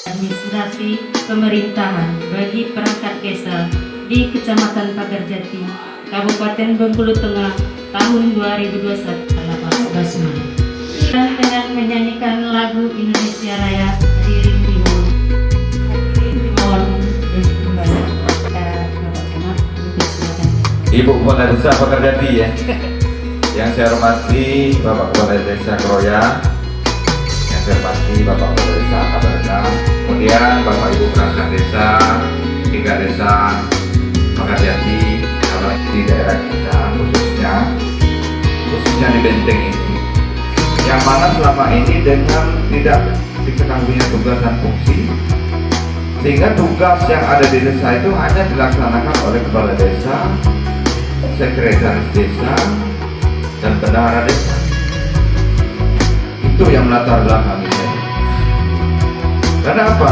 administrasi pemerintahan bagi perangkat desa di Kecamatan Pagarjati, Kabupaten Bengkulu Tengah tahun 2021. Basma. Dan dengan menyanyikan lagu Indonesia Raya diiring bihun. Mohon kembali Bapak Camat untuk silakan. Ibu Kepala Desa Pagarjati ya. Yang saya hormati Bapak Kepala Desa Kroya, yang saya hormati Bapak Kepala Desa Kabarga, kemudian Bapak Ibu perangkat desa, 3 desa Pagarjati, di daerah kita khususnya di Benteng ini, yang mana selama ini dengan tidak diketahuinya tugas dan fungsi, sehingga tugas yang ada di desa itu hanya dilaksanakan oleh kepala desa, sekretaris desa, dan bendahara desa. Itu yang melatar belakangi saya. Kenapa?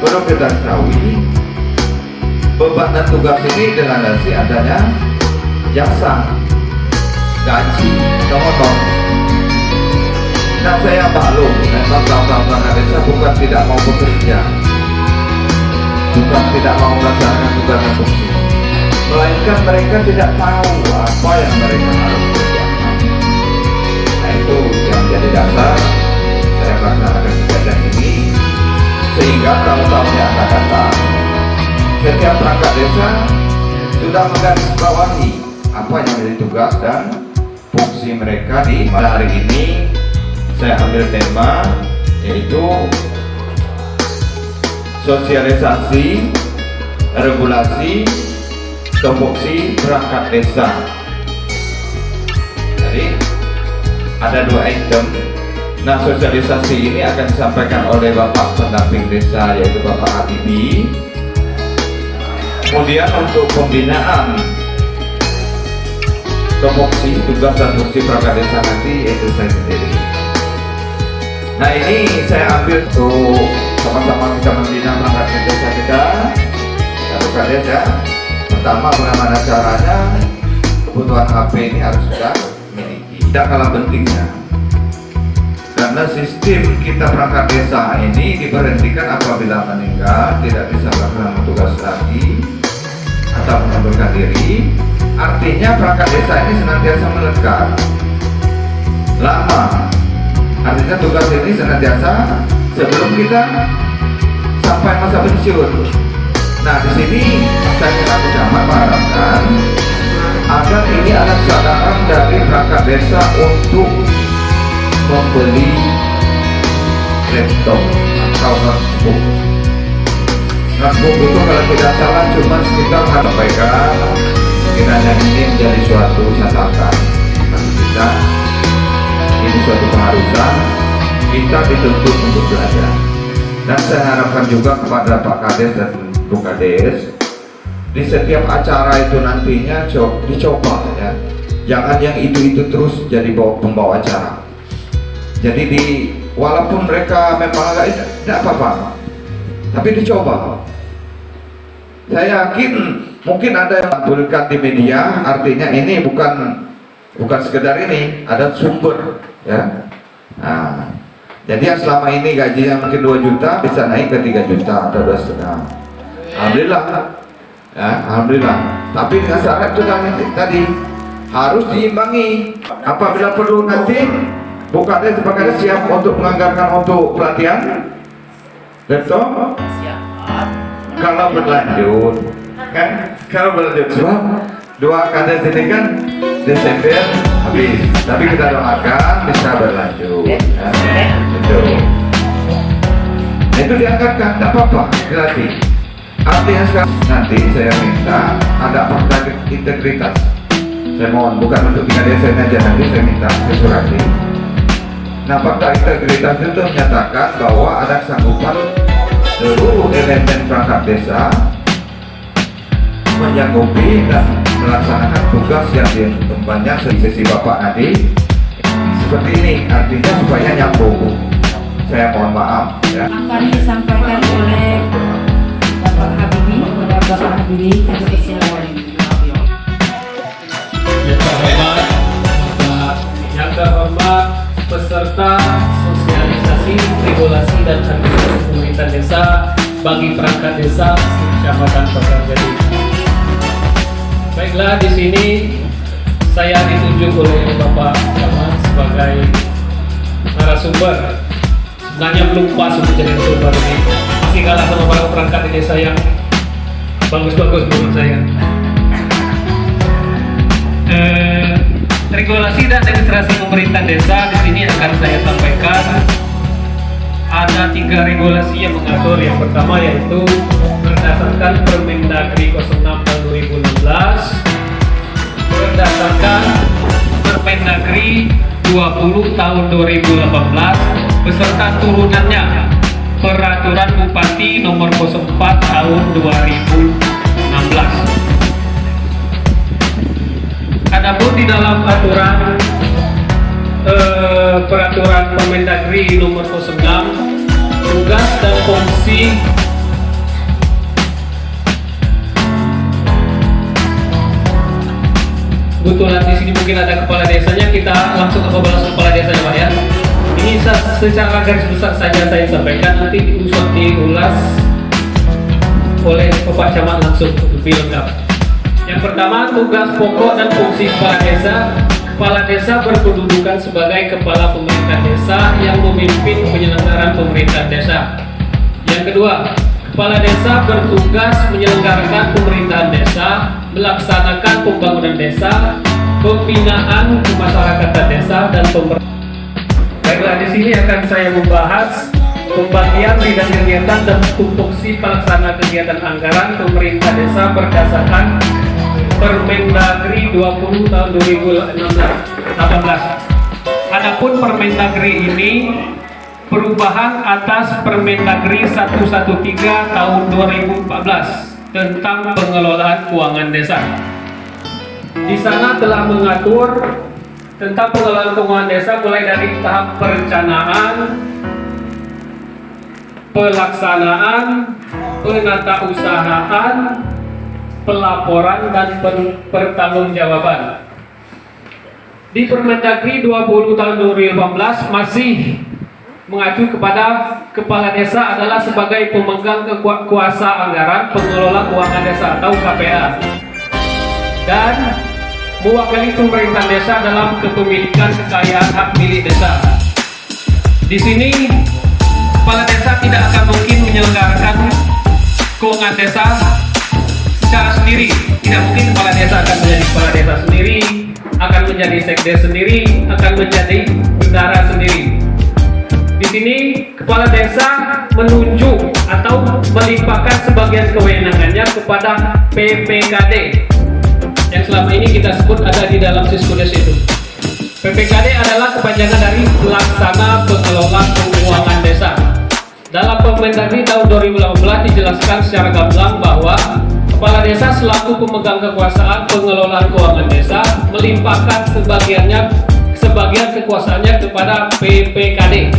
Perlu kita ketahui beban dan tugas ini dilandasi adanya jasa, gaji, nomor. Nah, saya maklum, memang kawan-kawan desa bukan tidak mau bekerja, bukan tidak mau melaksanakan tugas dan fungsi, melainkan mereka tidak tahu apa yang mereka harus kerjakan. Nah, itu yang menjadi dasar saya melaksanakan kegiatan ini, sehingga tahun-tahun yang akan datang setiap perangkat desa sudah menggarisbawahi apa yang menjadi tugas dan fungsi mereka. Di hari ini saya ambil tema yaitu sosialisasi regulasi tupoksi perangkat desa. Jadi ada 2 item. Nah, sosialisasi ini akan disampaikan oleh Bapak pendamping desa yaitu Bapak Habibie. Kemudian untuk pembinaan tupoksi tugas dan fungsi perangkat desa nanti yaitu saya sendiri. Nah, ini saya ambil untuk sama-sama kita membina perangkat desa kita. Perangkat desa pertama, bagaimana caranya, kebutuhan HP ini harus kita miliki. Tidak kalah pentingnya, karena sistem kita perangkat desa ini diberhentikan apabila meninggal, tidak bisa melakukan tugas lagi atau mengundurkan diri. Artinya perangkat desa ini senantiasa melekat lama. Artinya tugas ini senantiasa sebelum kita sampai masa pensiun. Nah, di sini saya selaku camat mengharapkan agar ini ada kesadaran dari perangkat desa untuk membeli laptop atau notebook. Notebook itu kalau tidak salah cuma sekitar sampaikan kiranya ini menjadi suatu catatan bagi kita. Ini suatu keharusan, kita dituntut untuk belajar. Dan saya harapkan juga kepada Pak Kades dan Bu Kades, di setiap acara itu nantinya dicoba ya, jangan yang itu terus jadi pembawa acara. Jadi walaupun mereka memang tidak apa-apa, tapi dicoba. Saya yakin mungkin ada yang tampilkan di media, artinya ini bukan sekedar ini, ada sumber ya. Nah, jadi yang selama ini gajinya mungkin 2 juta bisa naik ke 3 juta atau 2,5. Alhamdulillah ya, alhamdulillah. Tapi dengan syarat itu tadi harus diimbangi. Apabila perlu nanti bukannya sebagai siap untuk menganggarkan untuk pelatihan laptop kalau berlanjut kan, kalau berlanjut sebab 2 kades ini kan Desember habis, tapi kita doakan bisa berlanjut ya, betul. Itu dianggarkan, tidak apa-apa, gratis. Artinya sekarang nanti saya minta ada fakta integritas. Saya mohon bukan untuk tinggal desa saja, nanti saya minta sesurati. Nah, fakta integritas itu menyatakan bahwa ada kesanggupan seluruh elemen perangkat desa menyanggupi dan melaksanakan tugas yang diembannya sesi Bapak nanti seperti ini, artinya supaya nyambung. Saya mohon maaf ya. Akan disampaikan oleh Bapak Habibie kepada Bapak Habibie untuk silakan. Yang terhormat peserta sosialisasi regulasi dan administrasi pemerintahan bagi perangkat desa Kecamatan Pasar Jadi. Baiklah, di sini saya ditunjuk oleh Bapak Camat sebagai narasumber. Sebenarnya belum pas untuk jadi narasumber ini, masih kalah sama para perangkat di desa yang bagus-bagus menurut saya. Regulasi dan administrasi pemerintahan desa di sini akan saya sampaikan. Ada 3 regulasi yang mengatur. Yang pertama yaitu berdasarkan Permendagri 06 tahun 2016, berdasarkan Permendagri 20 tahun 2018 beserta turunannya Peraturan Bupati nomor 04 tahun 2016. Adapun di dalam peraturan Permendagri nomor 06, tugas dan fungsi kebetulan di sini mungkin ada kepala desanya, kita langsung ke kepala desanya Pak ya. Ini secara garis besar saja saya sampaikan, nanti diulas oleh Bapak Camat langsung lebih lengkap. Yang pertama, tugas pokok dan fungsi kepala desa. Kepala desa berkedudukan sebagai kepala pemerintah desa yang memimpin penyelenggaraan pemerintahan desa. Yang kedua, kepala desa bertugas menyelenggarakan pemerintahan desa, melaksanakan pembangunan desa, pembinaan kemasyarakatan desa, dan pemerintahan. Baiklah, di sini akan saya membahas pembagian bidang kegiatan dan tupoksi pelaksana kegiatan anggaran pemerintah desa berdasarkan Permendagri 20 tahun 2018. Adapun Permendagri ini perubahan atas Permendagri 113 tahun 2014 tentang pengelolaan keuangan desa. Di sana telah mengatur tentang pengelolaan keuangan desa mulai dari tahap perencanaan, pelaksanaan, penatausahaan, pelaporan, dan pertanggungjawaban. Di Permendagri 20 tahun 2018 masih mengacu kepada kepala desa adalah sebagai pemegang kuasa anggaran pengelola keuangan desa atau KPA, dan mewakili pemerintah desa dalam kepemilikan kekayaan hak milik desa. Di sini kepala desa tidak akan mungkin menyelenggarakan keuangan desa secara sendiri. Tidak mungkin kepala desa akan menjadi kepala desa sendiri, akan menjadi sekdes sendiri, akan menjadi bendahara sendiri. Di sini kepala desa menunjuk atau melimpahkan sebagian kewenangannya kepada PPKD yang selama ini kita sebut ada di dalam Siskudes itu. PPKD adalah kepanjangan dari Pelaksana Pengelola Keuangan Desa. Dalam Permendagri tahun 2018 dijelaskan secara gamblang bahwa kepala desa selaku pemegang kekuasaan pengelolaan keuangan desa melimpahkan sebagian kekuasaannya kepada PPKD,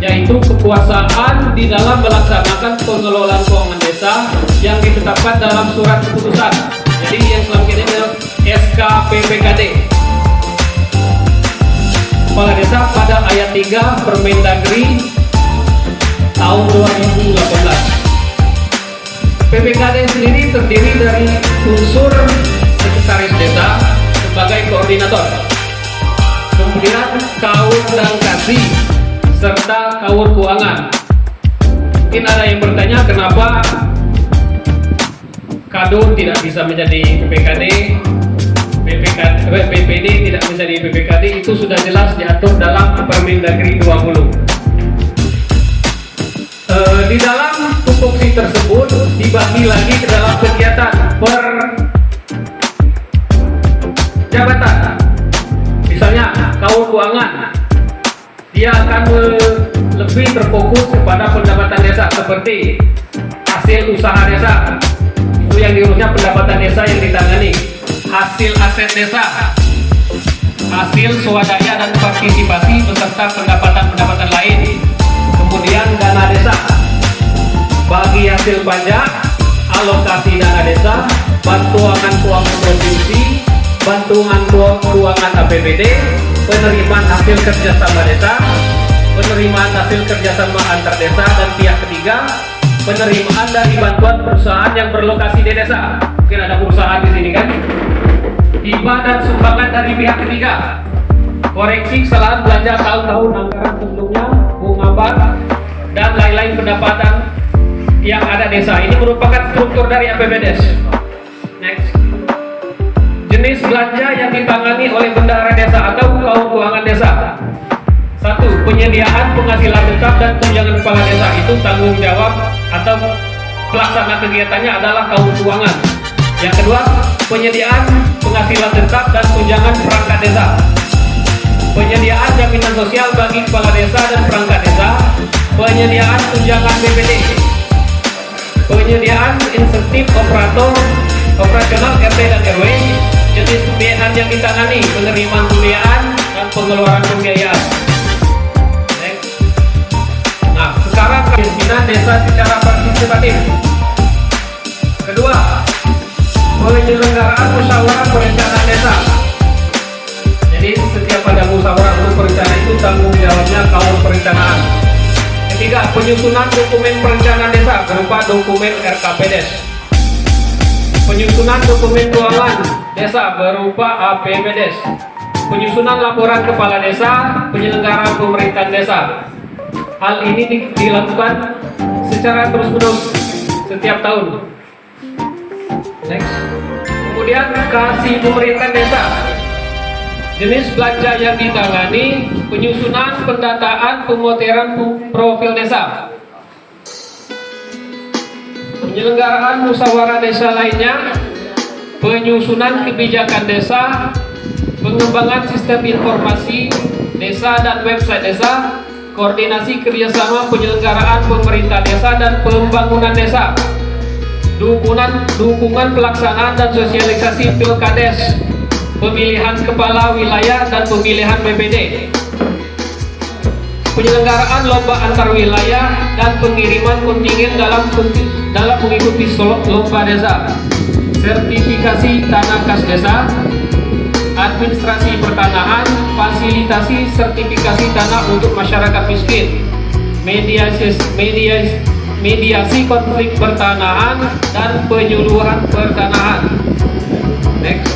yaitu kekuasaan di dalam melaksanakan pengelolaan keuangan desa yang ditetapkan dalam surat keputusan. Jadi yang selama ini adalah SK PPKD. Kepala desa pada ayat 3 Permendagri tahun 2018. PPKD sendiri terdiri dari unsur sekretaris desa sebagai koordinator, kemudian kaur dan kasih, serta kaur keuangan. Mungkin ada yang bertanya kenapa Kadun tidak bisa menjadi PPKD, PPD tidak menjadi PPKD. Itu sudah jelas diatur dalam Permendagri 20. Di dalam tupoksi tersebut dibagi lagi ke dalam kegiatan per jabatan. Misalnya kaur keuangan, dia akan lebih terfokus kepada pendapatan desa seperti hasil usaha desa, itu yang diurusnya pendapatan desa yang ditangani, hasil aset desa, hasil swadaya dan partisipasi beserta pendapatan-pendapatan lain, kemudian dana desa, bagi hasil pajak, alokasi dana desa, bantuan keuangan provinsi, bantuan keuangan APBD, penerimaan hasil kerjasama desa, penerimaan hasil kerjasama antar desa dan pihak ketiga, penerimaan dari bantuan perusahaan yang berlokasi di desa. Mungkin ada perusahaan di sini kan. Hibah dan sumbangan dari pihak ketiga. Koreksi kesalahan belanja tahun-tahun anggaran sebelumnya, bunga bank, dan lain-lain pendapatan yang ada desa. Ini merupakan struktur dari APBDes. Next. Jenis belanja yang ditangani oleh bendahara desa atau kaum keuangan desa. 1. Penyediaan penghasilan tetap dan tunjangan kepala desa. Itu tanggung jawab atau pelaksana kegiatannya adalah kaum keuangan. Yang kedua, penyediaan penghasilan tetap dan tunjangan perangkat desa. Penyediaan jaminan sosial bagi kepala desa dan perangkat desa. Penyediaan tunjangan BPD. Penyediaan insentif operasional RT dan RW. Jenis pembiayaan yang ditangani, penerimaan pembiayaan dan pengeluaran pembiayaan. Next. Nah, sekarang pimpinan desa secara partisipatif. Kedua, penyelenggaraan musyawarah perencanaan desa. Jadi setiap ada musyawarah untuk perencanaan itu tanggung jawabnya kaum perencanaan. Ketiga, penyusunan dokumen perencanaan desa berupa dokumen RKPDes. Penyusunan dokumen keuangan desa berupa APBDes. Penyusunan laporan kepala desa, penyelenggaraan pemerintahan desa. Hal ini dilakukan secara terus-menerus setiap tahun. Next. Kemudian kasih pemerintahan desa. Jenis belanja yang ditangani, penyusunan, pendataan, pemoteran profil desa. Penyelenggaraan musyawarah desa lainnya, penyusunan kebijakan desa, pengembangan sistem informasi desa dan website desa, koordinasi kerjasama penyelenggaraan pemerintah desa dan pembangunan desa, dukungan pelaksanaan dan sosialisasi pilkades, pemilihan kepala wilayah dan pemilihan BPD, penyelenggaraan lomba antar wilayah dan pengiriman kontingen dalam mengikuti lomba desa, sertifikasi tanah kas desa, administrasi pertanahan, fasilitasi sertifikasi tanah untuk masyarakat miskin, mediasi konflik pertanahan dan penyuluhan pertanahan. Next.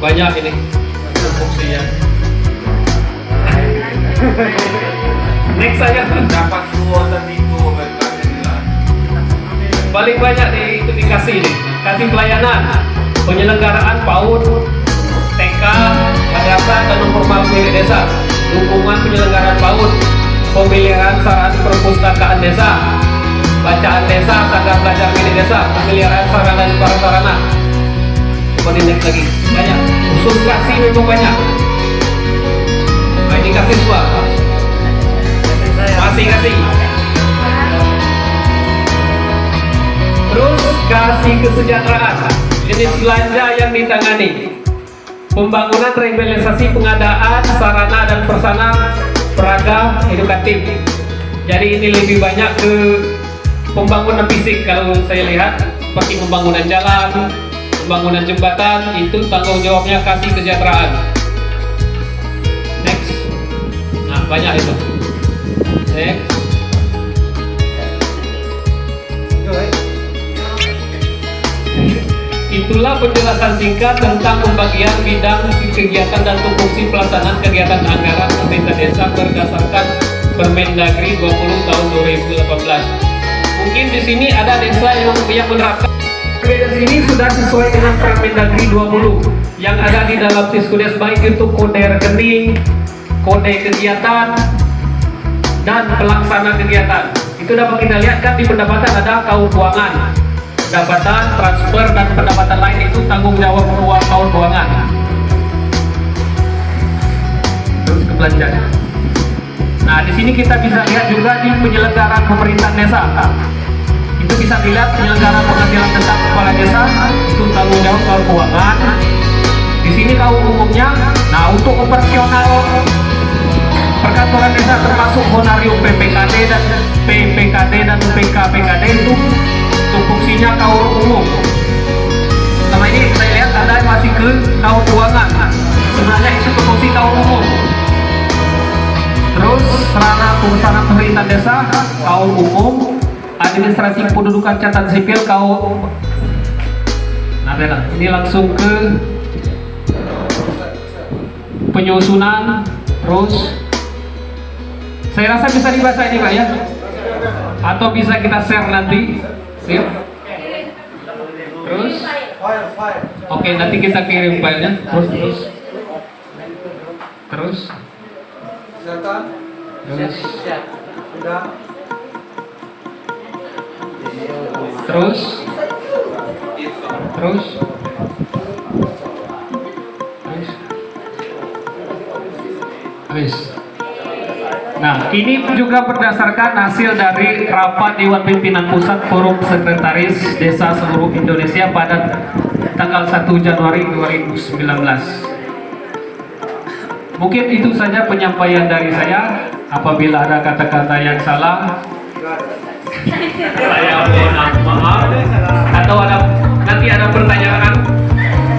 Banyak ini fungsinya. Next saja. Dapat kuota itu paling banyak itu dikasih nih. Kasih pelayanan, penyelenggaraan PAUD, TK, madrasah dan non formal milik desa, dukungan penyelenggaraan PAUD, pemeliharaan sarana perpustakaan desa, bacaan desa, sanggar belajar milik desa, pemeliharaan sarana dan prasarana. Coba di next lagi, banyak. Khusus kasih memang banyak. Nah, ini kasih semua. Masih kasih. Terus kasih kesejahteraan. Jenis belanja yang ditangani, pembangunan revitalisasi pengadaan sarana dan prasarana peraga edukatif. Jadi ini lebih banyak ke pembangunan fisik kalau saya lihat, seperti pembangunan jalan, pembangunan jembatan, itu tanggung jawabnya kasih kesejahteraan. Next. Nah, banyak itu. Next. Itulah penjelasan singkat tentang pembagian bidang kegiatan dan tupoksi pelaksanaan kegiatan anggaran pemerintah desa berdasarkan Permendagri 20 tahun 2018. Mungkin di sini ada desa yang menerapkan APBDes ini sudah sesuai dengan Permendagri 20 yang ada di dalam Siskudes, baik itu kode rekening, kode kegiatan, dan pelaksana kegiatan. Itu dapat kita lihat kan di pendapatan ada kaum keuangan. Pendapatan, transfer, dan pendapatan lain itu tanggung jawab kaum keuangan. Terus ke belanjanya. Nah, di sini kita bisa lihat juga di penyelenggaraan pemerintahan desa. Itu bisa dilihat penyelenggaraan penghasilan tetap kepala desa itu tanggung jawab kaum keuangan. Di sini kaum umumnya. Nah, untuk operasional perkantoran desa termasuk honorarium PPKD dan PKPKD itu fungsinya kaum umum. Sama ini saya lihat ada yang masih ke kaum keuangan. Sebenarnya itu fungsi kaum umum. Terus Terus sarana pelaksana pemerintahan desa kaum umum, administrasi kependudukan catatan sipil kaum. Nah, ini langsung ke penyusunan. Terus saya rasa bisa dibaca ini Pak ya, atau bisa kita share nanti. Sip. Terus oke, nanti kita kirim filenya. Terus Nah, ini juga berdasarkan hasil dari rapat Dewan Pimpinan Pusat Forum Sekretaris Desa seluruh Indonesia pada tanggal 1 Januari 2019. Mungkin itu saja penyampaian dari saya. Apabila ada kata-kata yang salah, saya mohon maaf. Atau nanti ada pertanyaan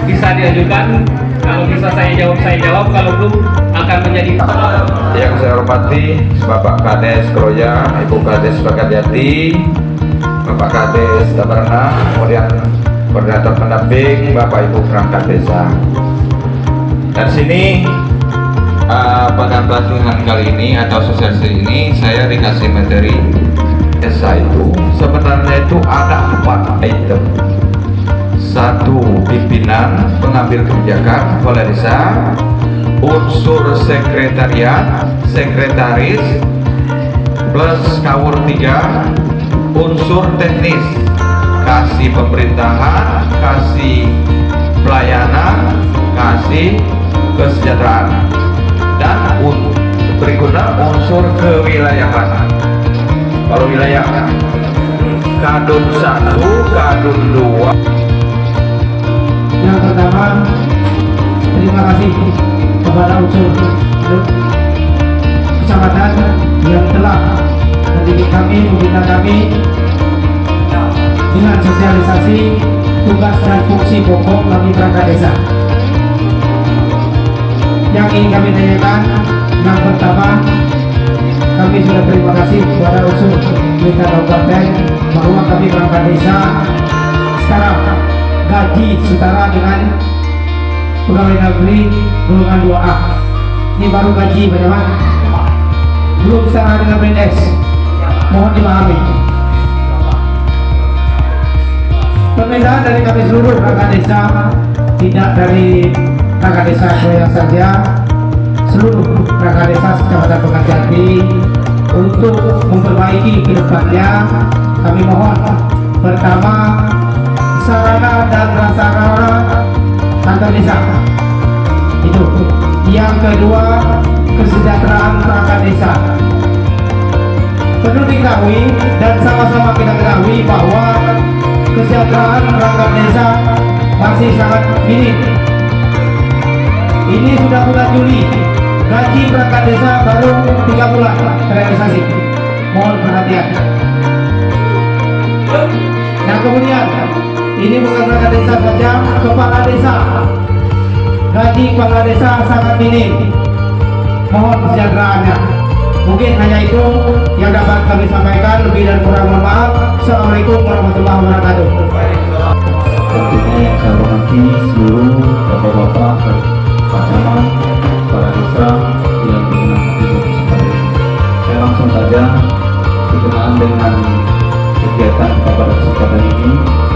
bisa diajukan. Kalau bisa saya jawab. Kalau belum akan menjadi. Yang saya hormati Bapak Kades Kroya, Ibu Kades Bagajati, Bapak Kades Tabarana, kemudian koordinator pendamping Bapak Ibu perangkat desa. Dan sini pada pelatihan kali ini atau sosialisasi ini saya dikasih materi desa itu sebenarnya itu ada 4 item. 1. Pimpinan pengambil kebijakan kepala desa, unsur sekretariat, sekretaris, plus kawur 3, unsur teknis, kasih pemerintahan, kasih pelayanan, kasih kesejahteraan, dan berikutnya unsur kewilayahan. Kalau wilayah kadun 1, kadun 2. Yang pertama, terima kasih kepada unsur kecamatan yang telah mendidik kami, membina kami dengan sosialisasi tugas dan fungsi pokok bagi perangkat desa. Yang ingin kami tanyakan, yang pertama, kami sudah terima kasih kepada unsur pemerintah kabupaten bahwa kami perangkat desa sekarang gaji setara dengan pegawai negeri golongan 2A. Ini baru gaji bagaimana? Belum setara dengan PNS. Mohon dipahami. Pemindahan dari kami seluruh perangkat desa, tidak dari perangkat desa Kroya saja, seluruh perangkat desa Kecamatan Bagajati untuk memperbaiki kedepannya. Kami mohon pertama, sarana dan prasarana kantor desa itu. Yang kedua, kesejahteraan perangkat desa. Perlu diketahui dan sama-sama kita ketahui bahwa kesejahteraan perangkat desa masih sangat minim. Ini sudah bulan Juli, gaji perangkat desa baru 3 bulan terrealisasi. Mohon perhatian. Nah, kemudian ini bukan perangkat desa saja, kepala desa. Gaji kepala desa sangat minim. Mohon kesejahteraannya. Mungkin hanya itu yang dapat kami sampaikan. Lebih dan kurang mohon maaf. Assalamualaikum warahmatullahi wabarakatuh. Tentunya yang saya hormati seluruh bapak-bapak, Pak Camat, kepala desa yang berkenan di kesempatan ini. Saya langsung saja berkenaan dengan kegiatan pada kesempatan ini,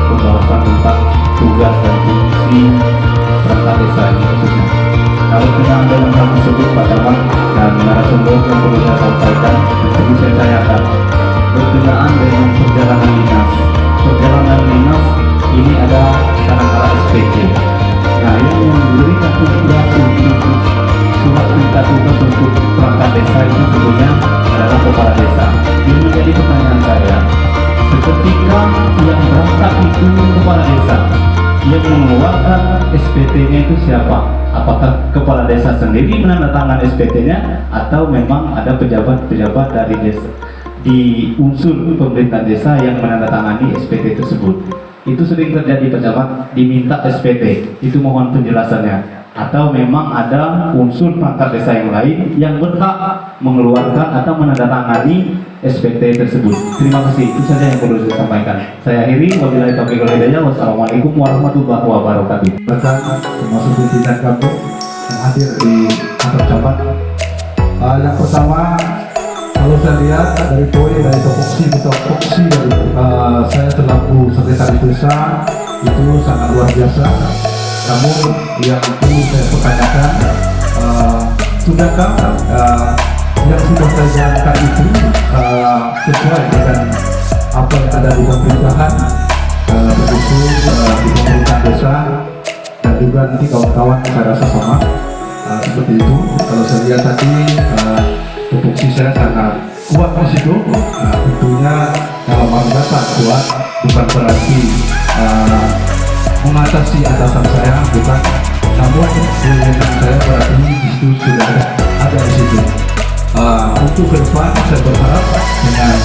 pembahasan tentang tugas dan fungsi perangkat desa ini khususnya. Kalau berkenaan dengan hal tersebut, Pak Camat dan narasumber yang perlu saya sampaikan, perlu saya tanyakan berkenaan dengan perjalanan dinas. Perjalanan dinas ini ada kadang-kala SPT. Nah, yang memberikan tugas untuk surat perintah tugas untuk perangkat desa itu tentunya adalah kepala desa. Ini menjadi pertanyaan saya. Seketika yang berangkat itu kepala desa, yang mengeluarkan SPT-nya itu siapa? Apakah kepala desa sendiri menandatangani SPT-nya atau memang ada pejabat-pejabat dari desa di unsur pemerintah desa yang menandatangani SPT tersebut? Itu sering terjadi, pejabat diminta SPT. Itu mohon penjelasannya. atau memang ada unsur perangkat desa yang lain yang berhak mengeluarkan atau menandatangani SPT tersebut. Terima kasih, itu saja yang perlu saya sampaikan. Saya akhiri, wabillahi taufiq wal hidayah. Wassalamualaikum warahmatullahi wabarakatuh. Termasuk pimpinan kami yang hadir di kantor cabang. Yang pertama, kalau saya lihat dari poin dari topoksi dari saya selaku sekretaris desa itu sangat luar biasa. Namun yang perlu saya pertanyakan, sudahkah yang sudah saya jalankan itu sesuai dengan apa yang ada di pemerintahan, terkhusus di pemerintahan desa, dan juga nanti kawan-kawan saya rasa sama seperti itu. Kalau saya lihat tadi tupoksi saya sangat kuat di situ. Tentunya dalam anggapan kuat bukan berarti mengatasi atasan saya, bukan. Namun kewenangan saya berarti di situ sudah ada di situ. Untuk ke depan saya berharap dengan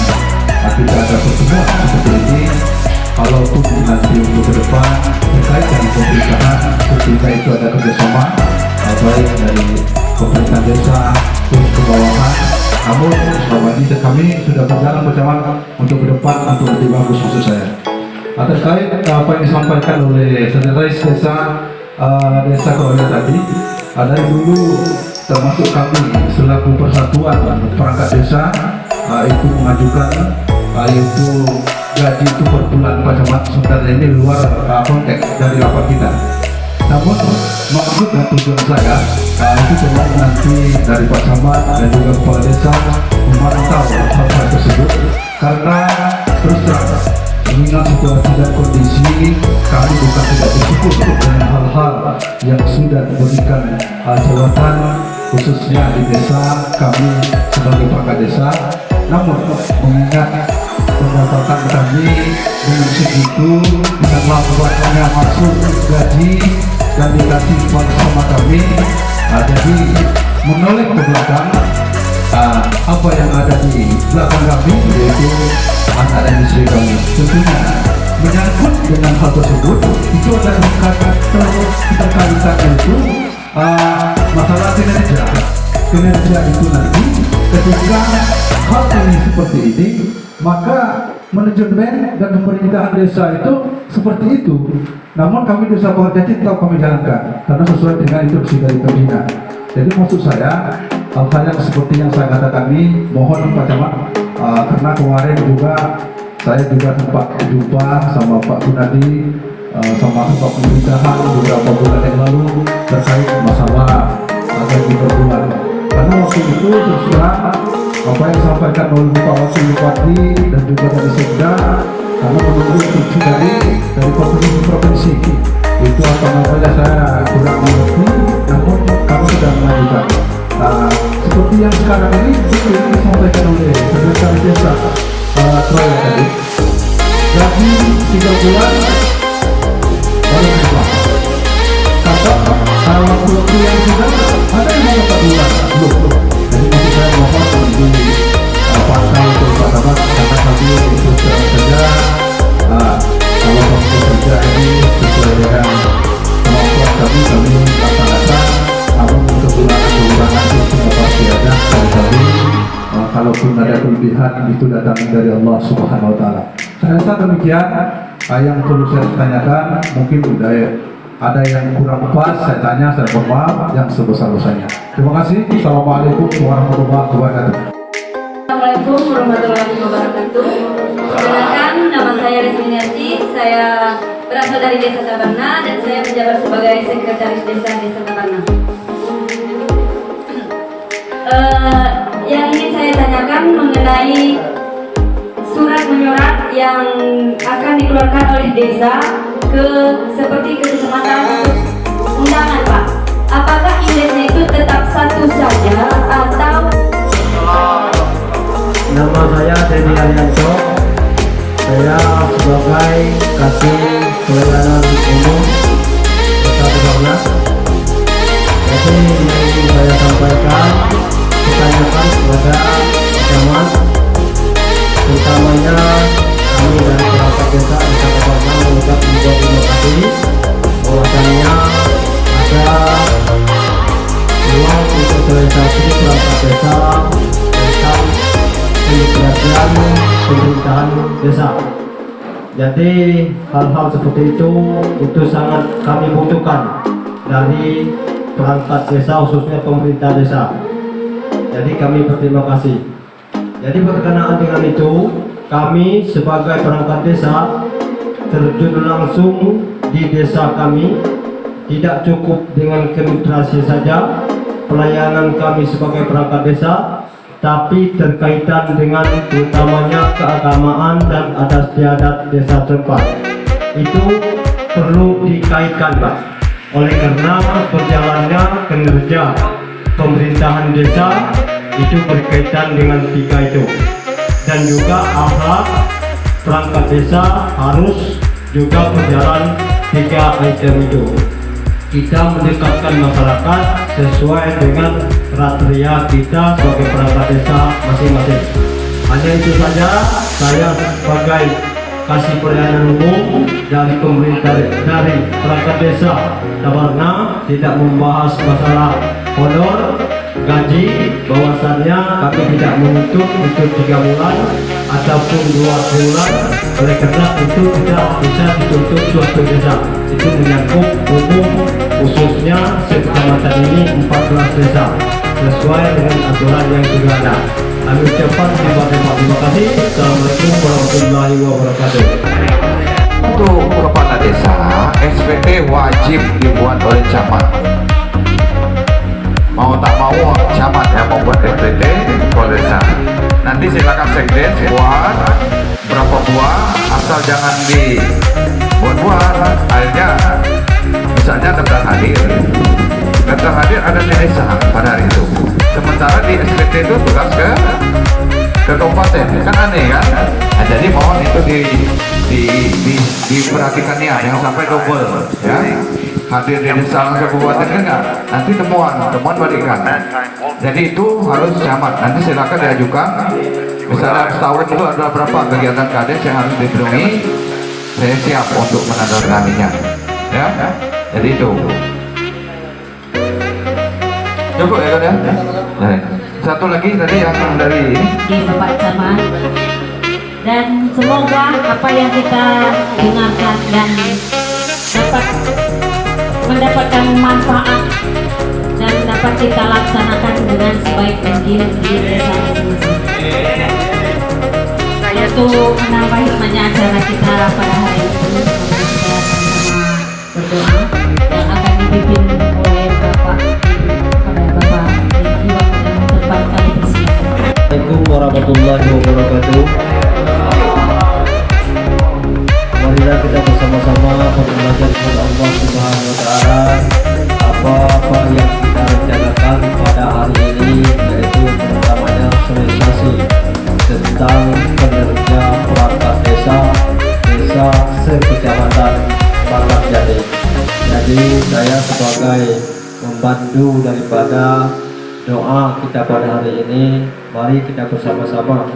kita ada pertemuan seperti ini, kalaupun nanti untuk ke depan terkait dengan pemerintahan, ketika itu ada kerjasama baik dari pemerintah desa terus ke bawahan. Namun selama ini kami sudah berjalan bersama untuk ke depan untuk lebih bagus maksud saya. Terkait apa yang disampaikan oleh sekretaris desa Keroya tadi, dari dulu termasuk kami selaku persatuan perangkat desa itu mengajukan itu gaji itu per bulan Pak Camat, sebenarnya ini luar konteks dari lapak kita. Namun maksud dan tujuan saya itu cuma nanti dari Pak Camat dan juga kepala desa memantau hal-hal tersebut, karena terus terang mengingat situasi dan kondisi kami bukan tidak bersyukur dengan hal-hal yang sudah diberikan jawatan khususnya di desa kami sebagai perangkat desa. Namun mengingat pendapatan kami dengan segitu, dengan laporannya masuk gaji dan dikasih sama kami, jadi menoleh ke belakang apa yang ada di belakang kami, yaitu anak dan istri kami. Tentunya menyangkut dengan hal tersebut, itu adalah keterkaitan itu masalah kinerja itu nanti ketika hal ini seperti ini, maka manajemen dan pemerintahan desa itu seperti itu. Namun kami desa Pohorjati tetap kami jalankan karena sesuai dengan instruksi dari pembina. Jadi maksud saya hal-hal yang seperti yang saya katakan ini mohon Pak Camat, karena kemarin juga saya juga sempat jumpa sama Pak Gunadi sama Pak pemerintahan beberapa bulan yang lalu terkait masalah gaji per bulan. Karena waktu itu terus terang apa yang disampaikan oleh Pak Wakil Bupati dan juga dari Sekda, karena menunggu instruksi dari provinsi itu apa namanya saya kurang mengerti, namun kami sudah mengajukan. Seperti yang sekarang ini disampaikan oleh sekretaris desa Troy tadi, gaji 3 bulan baru berubah. Kata waktu yang sudah ada yang 4 bulan belum. Jadi maksud saya mohon dipantau untuk Pak Camat, karena kami itu saja kalau waktu kerja ini sesuai dengan kemampuan kami laksanakan. Namun kekurangan itu semua pasti ada kali. Kalaupun ada kelebihan itu datang dari Allah Subhanahu Wa Taala. Saya rasa demikian yang perlu saya tanyakan. Mungkin ada yang kurang pas saya tanya, saya mohon maaf yang sebesar-besarnya. Terima kasih. Assalamualaikum warahmatullahi wabarakatuh. Assalamualaikum warahmatullahi wabarakatuh. Perkenalkan, nama saya Resminiati. Saya berasal dari Desa Tabarna dan saya menjabat sebagai sekretaris desa Desa Tabarna. Yang ingin saya tanyakan mengenai surat menyurat yang akan dikeluarkan oleh desa seperti ke kecamatan undangan, Pak. Apakah indeksnya itu tetap satu saja atau? Nama saya Dedi Arianto. Saya sebagai kasih pelayanan umum Desa Tabarna. Jadi yang ingin saya sampaikan, ditanyakan kepada Camat, utamanya kami dari perangkat desa Desa Tabarna mengucap terima kasih bahwasannya ada pemerintahan desa. Jadi hal-hal seperti itu sangat kami butuhkan dari perangkat desa, khususnya pemerintah desa. Jadi kami berterima kasih. Jadi berkenaan dengan itu, kami sebagai perangkat desa terjun langsung di desa kami. Tidak cukup dengan administrasi saja pelayanan kami sebagai perangkat desa, tapi terkaitan dengan utamanya keagamaan dan adat istiadat desa setempat. Itu perlu dikaitkan, Pak. Oleh karena berjalannya kinerja pemerintahan desa itu berkaitan dengan 3 itu, dan juga akhlak perangkat desa harus juga berjalan 3 item itu. Kita mendekatkan masyarakat sesuai dengan kriteria kita sebagai perangkat desa masing-masing. Hanya itu saja saya sebagai kasih pelayanan umum dari pemerintah, dari perangkat desa Tabarna, tidak membahas masalah honor, gaji, bahwasannya kami tidak menuntut untuk 3 bulan ataupun 2 bulan. Oleh karena itu tidak bisa dituntut suatu desa. Itu menyangkut umum, khususnya sekecamatan ini 14 desa sesuai dengan aturan yang sudah ada. Kami ucapkan terima kasih. Assalamualaikum warahmatullahi wabarakatuh. Untuk kepala desa, SPT wajib dibuat oleh camat. Mau tak mau camat yang membuat SPT kepala desa. Nanti silakan sekdes buat berapa buah, asal jangan dibuat-buat. Akhirnya misalnya daftar hadir ada di desa pada hari itu, sementara di SPT itu tugas ke kabupaten, kan aneh kan? Nah, jadi mohon itu diperhatikannya, jangan sampai double ya. Hadir di desa ke kabupaten kan enggak, nanti temuan balikan. Jadi itu harus camat. Nanti silakan diajukan, misalnya setahun itu ada berapa kegiatan kades yang harus diterungi, saya siap untuk menandatanganinya ya. Jadi itu cukup ya kan ya. Nah, satu lagi tadi yang dari Di Bapak Camat, dan semoga apa yang kita dengarkan dan dapat mendapatkan manfaat dan dapat kita laksanakan dengan sebaik mungkin di desa masing-masing. Saya tuh menambah hikmahnya acara kita pada hari ini. Kita sama-sama berdoa yang akan dipimpin oleh Bapak di waktu yang tepat kali bersiap. Assalamualaikum warahmatullahi wabarakatuh. Marilah kita bersama-sama belajar kepada Allah Subhanahu wa Ta'ala apa yang kita rencanakan pada hari ini, yaitu pertamanya sosialisasi tentang kinerja perangkat desa sekecamatan Pangkal Jati. Jadi saya sebagai membantu daripada doa kita pada hari ini, mari kita bersama-sama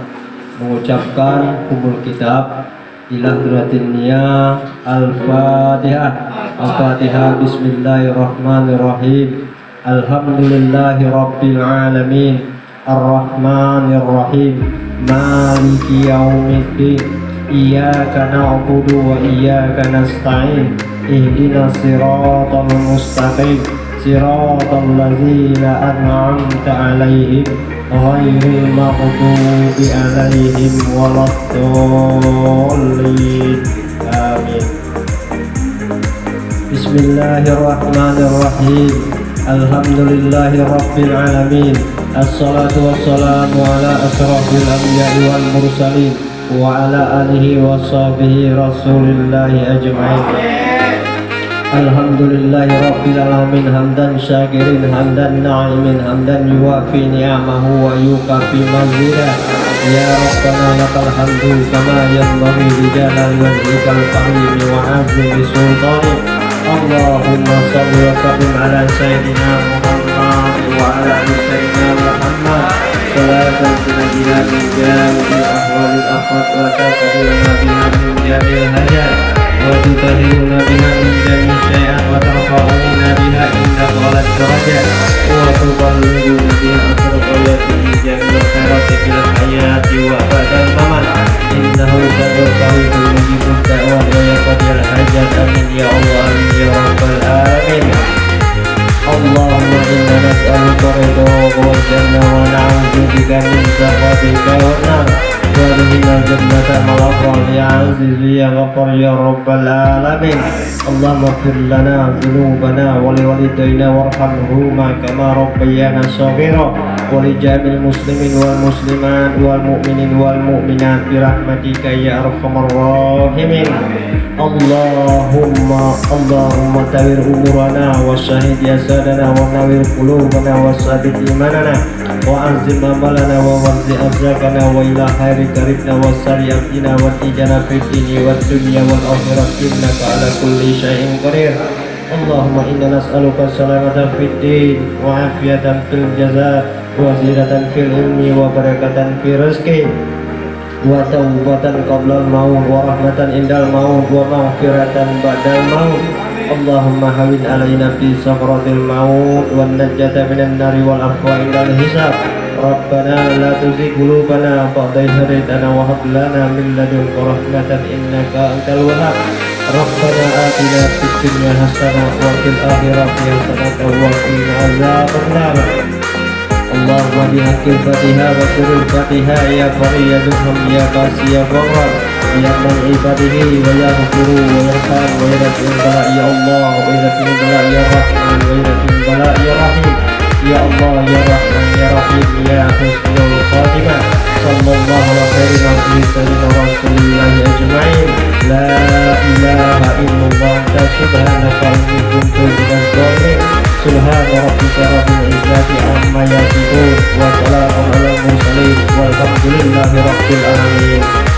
mengucapkan umul kitab ila hadratin niyah al-fatihah. Al-fatihah. Bismillahirrahmanirrahim. Alhamdulillahi rabbil alamin, ar-rahmanir rahim, maliki yaumiddin, iyyaka na'budu wa iyyaka nasta'in, ihdinas siratal mustaqim, siratal ladzina an'amta 'alaihim ghairil maghdubi 'alaihim waladdallin. Amin. Bismillahirrahmanirrahim. Alhamdulillahi rabbil alamin. Assalatu wassalamu ala asrafil anbiya'i wal mursalin wa ala alihi wa sahbihi rasulillahi ajma'in. Alhamdulillahi rabbil alamin, hamdan syakirin, hamdan na'imin, hamdan yuwafi ni'amahu wa yukafi mazidah. Ya Rabbana lakal hamdu kama yanbaghi li jalali wajhikal karim wa 'azimi sultanik. Allahumma shalli wa sallim ala sayyidina Muhammad wa ala ali sayyidina Muhammad, salatan tunajina min jami'il ahwalil afat wa taqdiruna biha min jami'il hajat wa tutahhiruna biha min jami'i syai'at wa tarfa'una biha inda ghalat darajat wa tuballighuna biha asraqayati min jami'il khairati fil hayati wa ba'dal mamat. الجنة مع الأبرار يا عزيز يا غفار يا رب العالمين. اللهم اغفر لنا ذنوبنا ولوالدينا وارحمهما كما ربيانا صغيرا ولجميع المسلمين والمسلمات والمؤمنين والمؤمنات برحمتك يا أرحم الراحمين. اللهم تغير أمورنا وشهد جسدنا ونوّر قلوبنا وثبت إيماننا وأنزل أملنا ووزع أرزاقنا وإلى خير قريبنا وسريع أمرنا واتجنا في الدين والدنيا والآخرة إنك على كل شيء قدير. اللهم إنا نسألك السلامة في الدين وعافية في الجزاء وزيادة في العلم وبركة في الرزق وتوبة قبل الموت ورحمة عند الموت ومغفرة بعد الموت. اللهم هون علينا في سكرات الموت والنجاة من النار والعفو عند الحساب. ربنا لا تزغ قلوبنا بعد إذ هديتنا وهب لنا من لدنك رحمة إنك أنت الوهاب. ربنا آتنا في الدنيا حسنة وفي الآخرة حسنة وقنا عذاب النار. اللهم بحق الفاتحة وسر الفاتحة يا بري يا درهم يا قاسي يا غفار يا من عباده ويغفر ويرحم ويرفع البلاء يا الله ويرفع البلاء يا رحمن ويرفع البلاء يا رحيم يا الله يا رحمن يا رحيم يا حسن الخاتمة. صلى الله على خير نبي سيدنا رسول الله أجمعين. لا إله إلا الله أنت سبحانك إني كنت من الظالمين. سبحان ربك رب العزة عما يصفون وسلام على المرسلين والحمد لله رب العالمين.